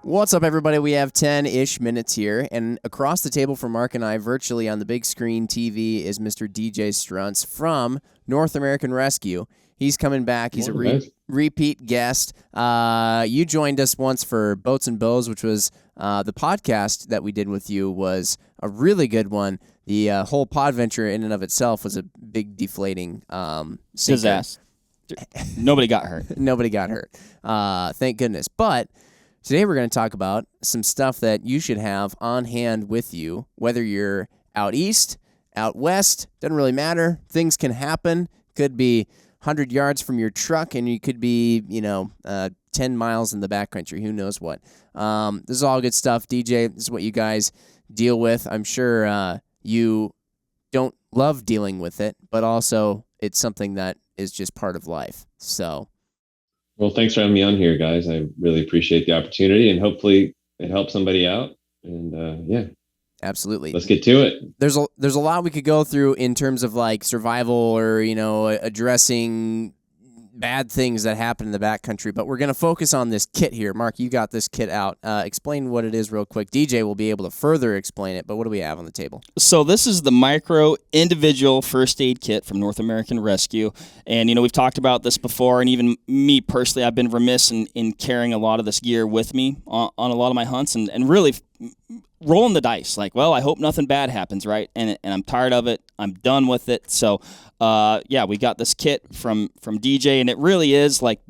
What's up, everybody? We have 10-ish minutes here, and across the table from Mark and I, virtually on the big screen TV, is Mr. DJ Struntz from North American Rescue. He's coming back. He's a repeat guest. You joined us once for Boats and Bows, which was the podcast that we did with you was a really good one. The whole pod venture in and of itself was a big deflating disaster. Nobody got hurt. Nobody got hurt. Thank goodness. But today we're going to talk about some stuff that you should have on hand with you, whether you're out east, out west, doesn't really matter. Things can happen. Could be 100 yards from your truck, and you could be, 10 miles in the backcountry. Who knows what? This is all good stuff. DJ, this is what you guys deal with. I'm sure you don't love dealing with it, but also it's something that is just part of life. So, well, thanks for having me on here, guys. I really appreciate the opportunity, and hopefully it helps somebody out. And yeah, absolutely. Let's get to it. There's a lot we could go through in terms of like survival or addressing bad things that happen in the backcountry, but we're going to focus on this kit here. Mark, you got this kit out. Explain what it is real quick. DJ will be able to further explain it, but what do we have on the table? So this is the micro individual first aid kit from North American Rescue. And, we've talked about this before, and even me personally, I've been remiss in carrying a lot of this gear with me on a lot of my hunts and really rolling the dice. Like, well, I hope nothing bad happens, right? And I'm tired of it. I'm done with it. So, we got this kit from DJ, and it really is like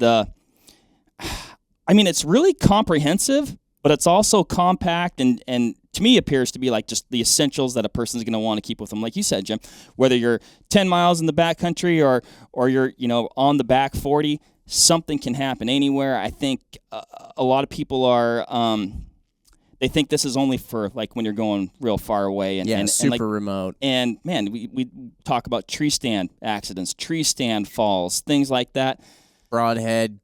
it's really comprehensive, but it's also compact and to me appears to be like just the essentials that a person's going to want to keep with them. Like you said, Jim, whether you're 10 miles in the backcountry or you're, on the back 40, something can happen anywhere. I think a lot of people are, they think this is only for like when you're going real far away and super remote. And man, we talk about tree stand accidents, tree stand falls, things like that. Broadhead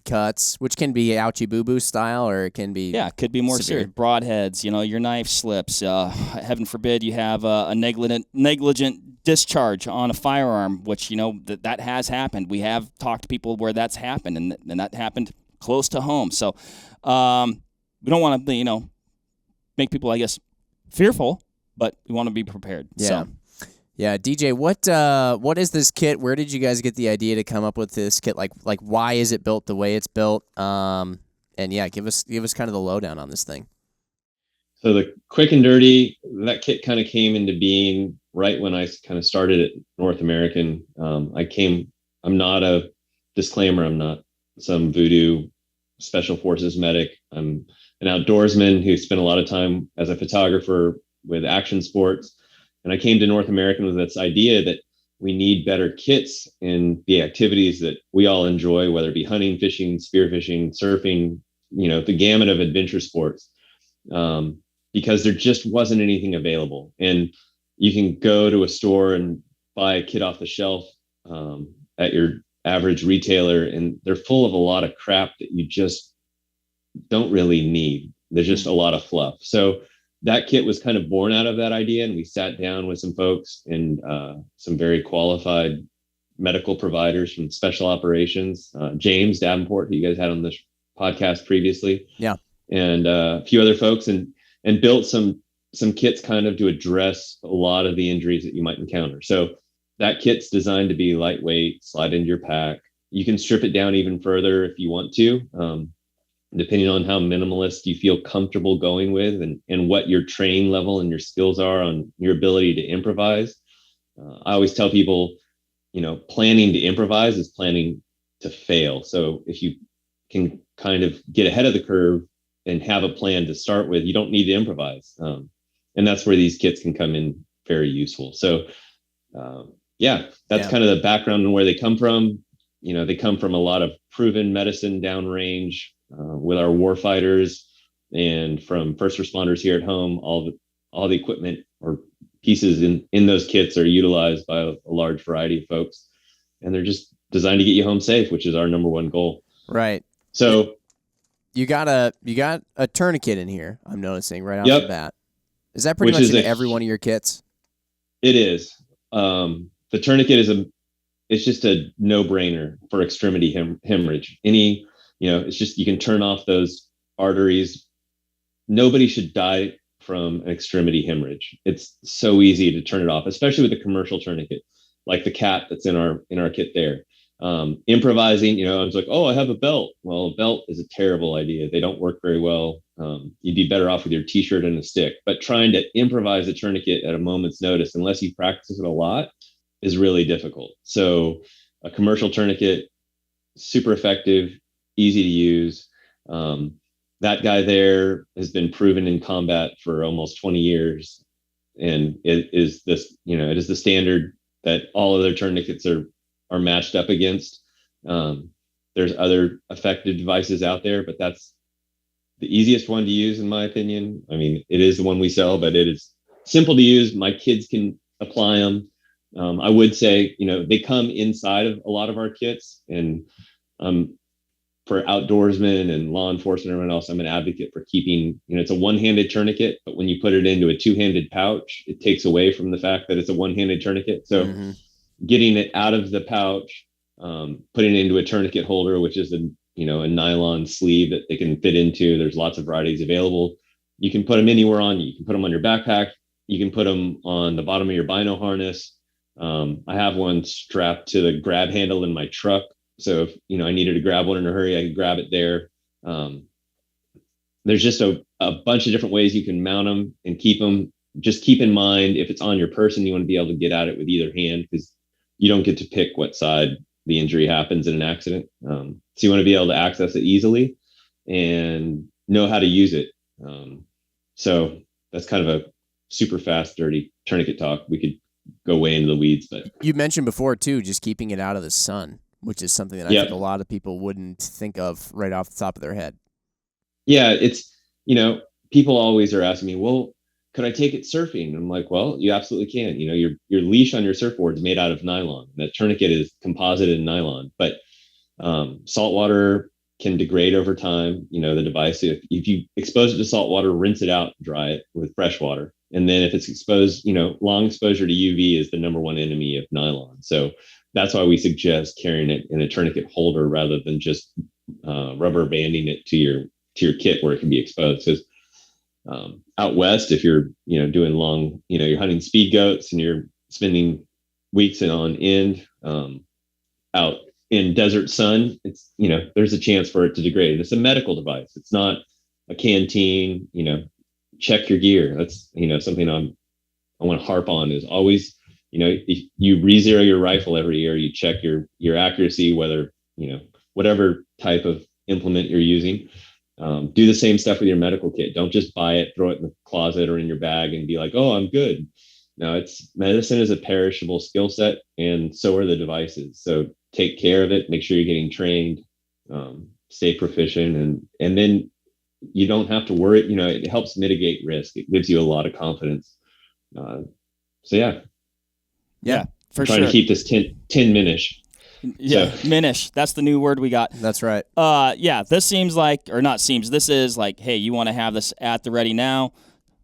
cuts, which can be ouchie boo boo style, or it can be it could be more serious. Broadheads, your knife slips. Heaven forbid you have a negligent discharge on a firearm, which that has happened. We have talked to people where that's happened, and that happened close to home. So we don't want to make people, I guess, fearful, but we want to be prepared. Yeah. So. Yeah, DJ, what is this kit? Where did you guys get the idea to come up with this kit? Like why is it built the way it's built? And yeah, give us kind of the lowdown on this thing. So the quick and dirty, that kit kind of came into being right when I kind of started at North American. I'm not a disclaimer. I'm not some voodoo special forces medic. I'm an outdoorsman who spent a lot of time as a photographer with action sports. And I came to North American with this idea that we need better kits in the activities that we all enjoy, whether it be hunting, fishing, spearfishing, surfing, the gamut of adventure sports, because there just wasn't anything available. And you can go to a store and buy a kit off the shelf at your average retailer, and they're full of a lot of crap that you just don't really need. There's just a lot of fluff. So that kit was kind of born out of that idea, and we sat down with some folks and some very qualified medical providers from special operations, James Davenport, who you guys had on this podcast previously, and a few other folks, and built some kits kind of to address a lot of the injuries that you might encounter. So that kit's designed to be lightweight, slide into your pack. You can strip it down even further if you want to, depending on how minimalist you feel comfortable going with and what your training level and your skills are on your ability to improvise. I always tell people, planning to improvise is planning to fail. So if you can kind of get ahead of the curve and have a plan to start with, you don't need to improvise. And that's where these kits can come in very useful. So that's kind of the background and where they come from. They come from a lot of proven medicine downrange, with our war fighters and from first responders here at home. All the equipment or pieces in those kits are utilized by a large variety of folks, and they're just designed to get you home safe, which is our number one goal. Right. So you got a tourniquet in here, I'm noticing right off the bat. Is that pretty much in every one of your kits? It is. The tourniquet it's just a no-brainer for extremity hemorrhage. It's just, you can turn off those arteries. Nobody should die from an extremity hemorrhage. It's so easy to turn it off, especially with a commercial tourniquet, like the cat that's in our kit there. Improvising, I was like, oh, I have a belt. Well, a belt is a terrible idea. They don't work very well. You'd be better off with your t-shirt and a stick. But trying to improvise a tourniquet at a moment's notice, unless you practice it a lot, is really difficult. So a commercial tourniquet, super effective, easy to use. That guy there has been proven in combat for almost 20 years. And it is the standard that all other tourniquets are matched up against. There's other effective devices out there, but that's the easiest one to use, in my opinion. I mean, it is the one we sell, but it is simple to use. My kids can apply them. I would say, they come inside of a lot of our kits, and for outdoorsmen and law enforcement and everyone else, I'm an advocate for keeping, it's a one-handed tourniquet, but when you put it into a two-handed pouch, it takes away from the fact that it's a one-handed tourniquet. So getting it out of the pouch, putting it into a tourniquet holder, which is a nylon sleeve that they can fit into. There's lots of varieties available. You can put them anywhere on you. You can put them on your backpack. You can put them on the bottom of your bino harness. I have one strapped to the grab handle in my truck. So if, I needed to grab one in a hurry, I could grab it there. There's just a bunch of different ways you can mount them and keep them. Just keep in mind, if it's on your person, you want to be able to get at it with either hand, because you don't get to pick what side the injury happens in an accident. So you want to be able to access it easily and know how to use it. So that's kind of a super fast, dirty tourniquet talk. We could go way into the weeds, but you mentioned before too, just keeping it out of the sun, which is something that I think a lot of people wouldn't think of right off the top of their head. Yeah, it's, people always are asking me, well, could I take it surfing? I'm like, well, you absolutely can. Your leash on your surfboard is made out of nylon. That tourniquet is composited in nylon, but salt water can degrade over time. The device, if you expose it to salt water, rinse it out, dry it with fresh water. And then if it's exposed, long exposure to UV is the number one enemy of nylon. So that's why we suggest carrying it in a tourniquet holder rather than just rubber banding it to your kit where it can be exposed. Because out west, if you're doing long, you're hunting speed goats and you're spending weeks on end out in desert sun, it's there's a chance for it to degrade. It's a medical device. It's not a canteen. Check your gear. That's something I want to harp on is always, if you re-zero your rifle every year, you check your accuracy, whether whatever type of implement you're using. Do the same stuff with your medical kit. Don't just buy it, throw it in the closet or in your bag and be like, oh, I'm good. No, medicine is a perishable skill set, and so are the devices. So take care of it. Make sure you're getting trained, stay proficient, and then you don't have to worry. It helps mitigate risk. It gives you a lot of confidence. So yeah, for trying sure. to keep this 10 minish. Yeah, minish. That's the new word we got. That's right. This seems like, or not seems, this is like, hey, you want to have this at the ready now.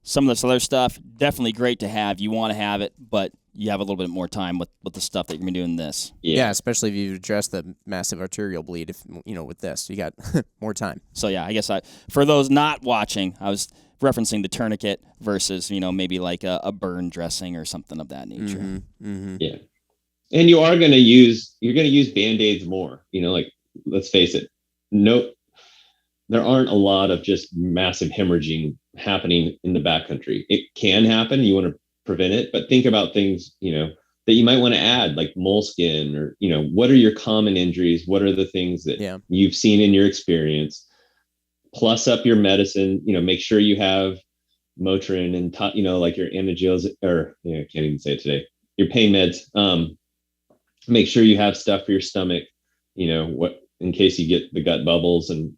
Some of this other stuff, definitely great to have. You want to have it, but you have a little bit more time with the stuff that you're going to be doing this. Yeah, especially if you address the massive arterial bleed, with this. You got more time. So, yeah, I guess for those not watching, I was referencing the tourniquet versus, maybe like a burn dressing or something of that nature. Mm-hmm. Mm-hmm. Yeah. And you're going to use Band-Aids more, like, let's face it. No, there aren't a lot of just massive hemorrhaging happening in the backcountry. It can happen. You want to prevent it, but think about things, that you might want to add, like moleskin, or, what are your common injuries? What are the things that you've seen in your experience? Plus up your medicine, make sure you have Motrin and, like your anagils, or, I can't even say it today, your pain meds. Make sure you have stuff for your stomach, what, in case you get the gut bubbles and,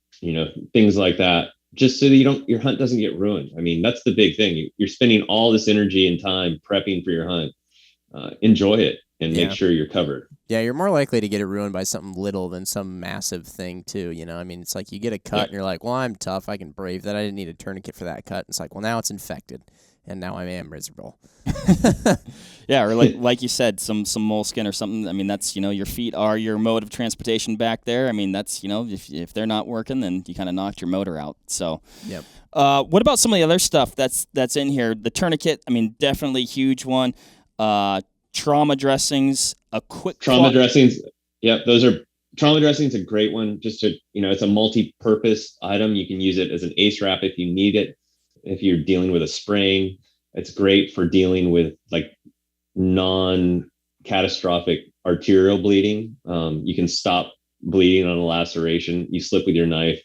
things like that, just so that your hunt doesn't get ruined. I mean, that's the big thing. You're spending all this energy and time prepping for your hunt. Enjoy it and make sure you're covered. Yeah, you're more likely to get it ruined by something little than some massive thing too. I mean, it's like you get a cut and you're like, well, I'm tough. I can brave that. I didn't need a tourniquet for that cut. It's like, well, now it's infected. and now I am miserable. Yeah, or like you said, some moleskin or something. I mean, that's, your feet are your mode of transportation back there. I mean, that's, if they're not working, then you kind of knocked your motor out. So, yep. What about some of the other stuff that's in here? The tourniquet, I mean, definitely huge one. Trauma dressings, a quick trauma dressings. Yep, those are trauma dressings. A great one. Just to it's a multi-purpose item. You can use it as an ace wrap if you need it. If you're dealing with a sprain, it's great for dealing with like non-catastrophic arterial bleeding. You can stop bleeding on a laceration. You slip with your knife,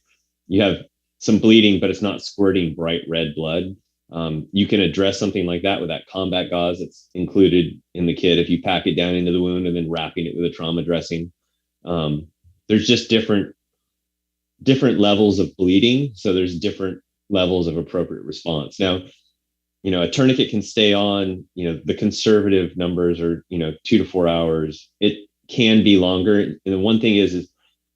you have some bleeding, but it's not squirting bright red blood. You can address something like that with that combat gauze that's included in the kit if you pack it down into the wound and then wrapping it with a trauma dressing. There's just different levels of bleeding, so there's different levels of appropriate response. Now, a tourniquet can stay on, the conservative numbers are, 2 to 4 hours. It can be longer. And the one thing is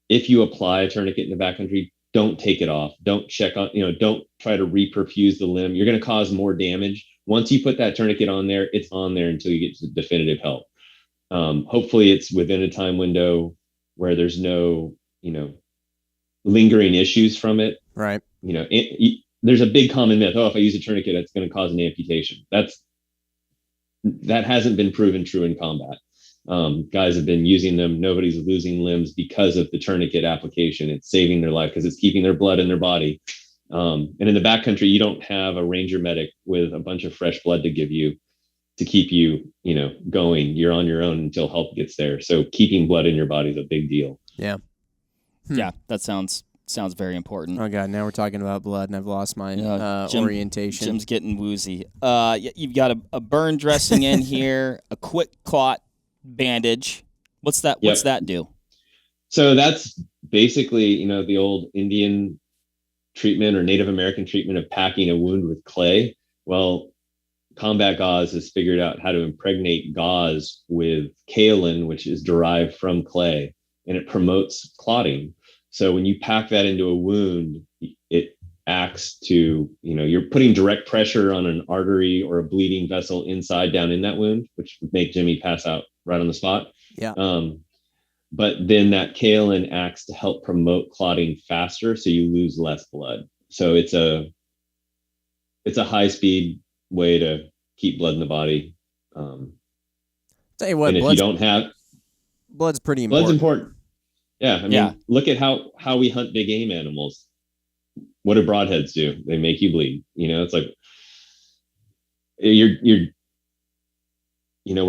if you apply a tourniquet in the backcountry, don't take it off. Don't check on, don't try to reperfuse the limb. You're going to cause more damage. Once you put that tourniquet on there, it's on there until you get to definitive help. Hopefully it's within a time window where there's no, lingering issues from it. Right. There's a big common myth. Oh, if I use a tourniquet, it's going to cause an amputation. That hasn't been proven true in combat. Guys have been using them. Nobody's losing limbs because of the tourniquet application. It's saving their life because it's keeping their blood in their body. And in the backcountry, you don't have a ranger medic with a bunch of fresh blood to give you to keep you, going. You're on your own until help gets there. So keeping blood in your body is a big deal. Yeah. Yeah, that sounds very important. Oh God, now we're talking about blood, and I've lost my orientation. Jim's getting woozy. You've got a burn dressing in here, a quick clot bandage. What's that? Yep. What's that do? So that's basically, the old Indian treatment or Native American treatment of packing a wound with clay. Well, combat gauze has figured out how to impregnate gauze with kaolin, which is derived from clay, and it promotes clotting. So when you pack that into a wound, it acts to, you're putting direct pressure on an artery or a bleeding vessel inside down in that wound, which would make Jimmy pass out right on the spot. Yeah. But then that kaolin acts to help promote clotting faster, so you lose less blood. So it's a high speed way to keep blood in the body. Tell you what, and if you don't have blood's pretty important. Blood's important. Yeah, I mean, look at how we hunt big game animals. What do broadheads do? They make you bleed. It's like we're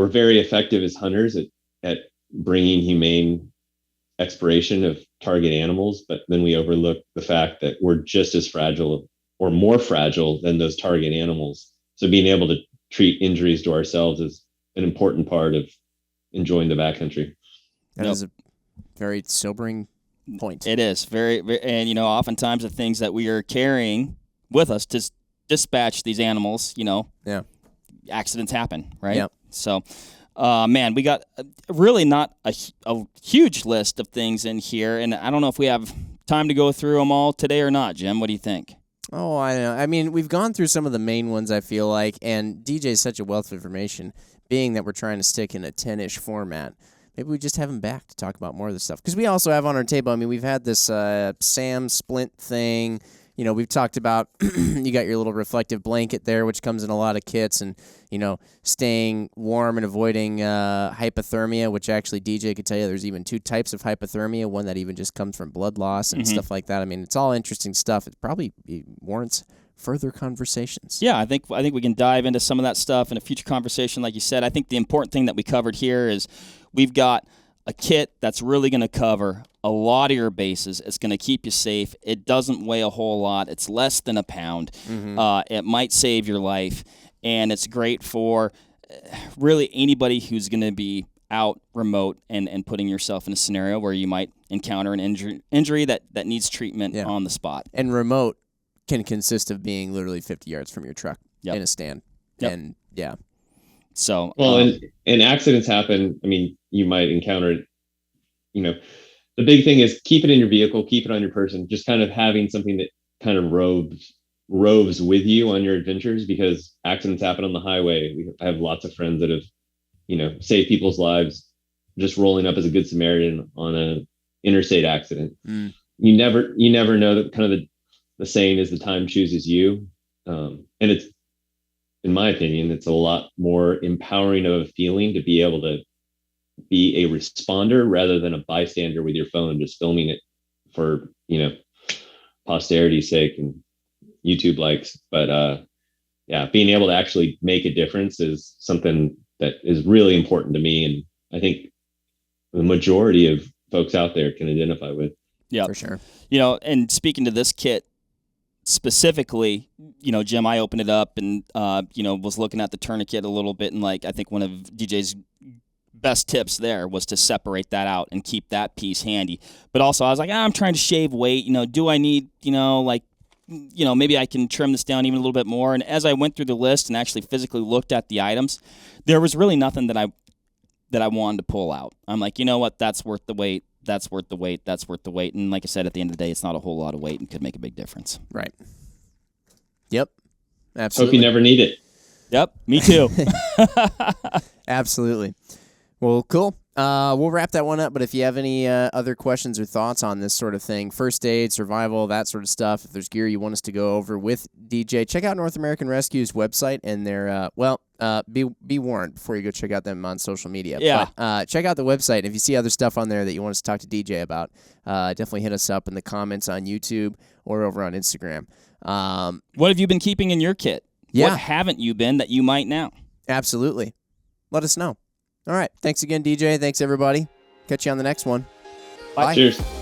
very effective as hunters at bringing humane expiration of target animals, but then we overlook the fact that we're just as fragile or more fragile than those target animals. So being able to treat injuries to ourselves is an important part of enjoying the backcountry. That is a very sobering point. It is very, very, and oftentimes the things that we are carrying with us to dispatch these animals, accidents happen, right? Yep. So, man, we got really not a huge list of things in here, and I don't know if we have time to go through them all today or not. Jim, what do you think? Oh, I know. I mean, we've gone through some of the main ones, I feel like, and DJ is such a wealth of information, being that we're trying to stick in a 10-ish format. Maybe we just have him back to talk about more of this stuff. Because we also have on our table, I mean, we've had this SAM splint thing. We've talked about, you got your little reflective blanket there, which comes in a lot of kits, and, staying warm and avoiding hypothermia, which actually DJ could tell you there's even 2 types of hypothermia, one that even just comes from blood loss and stuff like that. I mean, it's all interesting stuff. It probably warrants further conversations. Yeah, I think we can dive into some of that stuff in a future conversation. Like you said, I think the important thing that we covered here is we've got a kit that's really going to cover a lot of your bases. It's going to keep you safe. It doesn't weigh a whole lot. It's less than a pound. It might save your life, and it's great for really anybody who's going to be out remote and putting yourself in a scenario where you might encounter an injury that needs treatment on the spot. And remote can consist of being literally 50 yards from your truck in a stand. Yep. And yeah. So, and accidents happen. I mean, you might encounter it. The big thing is keep it in your vehicle, keep it on your person, just kind of having something that kind of robes roves with you on your adventures, because accidents happen on the highway. I have lots of friends that have, saved people's lives just rolling up as a good Samaritan on a interstate accident. You never know. That kind of the saying is the time chooses you. And it's, in my opinion, it's a lot more empowering of a feeling to be able to be a responder rather than a bystander with your phone, just filming it for, posterity's sake and YouTube likes. But being able to actually make a difference is something that is really important to me. And I think the majority of folks out there can identify with. Yeah, for sure. And speaking to this kit specifically, Jim, I opened it up and, was looking at the tourniquet a little bit. And I think one of DJ's best tips there was to separate that out and keep that piece handy. But also I was like, I'm trying to shave weight. Do I need, maybe I can trim this down even a little bit more. And as I went through the list and actually physically looked at the items, there was really nothing that I wanted to pull out. I'm like, you know what? That's worth the wait. That's worth the wait. That's worth the wait. And like I said, at the end of the day, it's not a whole lot of weight and could make a big difference. Right. Yep. Absolutely. Hope you never need it. Yep. Me too. Absolutely. Well, cool. We'll wrap that one up, but if you have any other questions or thoughts on this sort of thing, first aid, survival, that sort of stuff, if there's gear you want us to go over with DJ, check out North American Rescue's website and their, be warned before you go check out them on social media. Yeah. But check out the website. If you see other stuff on there that you want us to talk to DJ about, definitely hit us up in the comments on YouTube or over on Instagram. What have you been keeping in your kit? Yeah. What haven't you been that you might now? Absolutely. Let us know. All right. Thanks again, DJ. Thanks, everybody. Catch you on the next one. Bye. Cheers.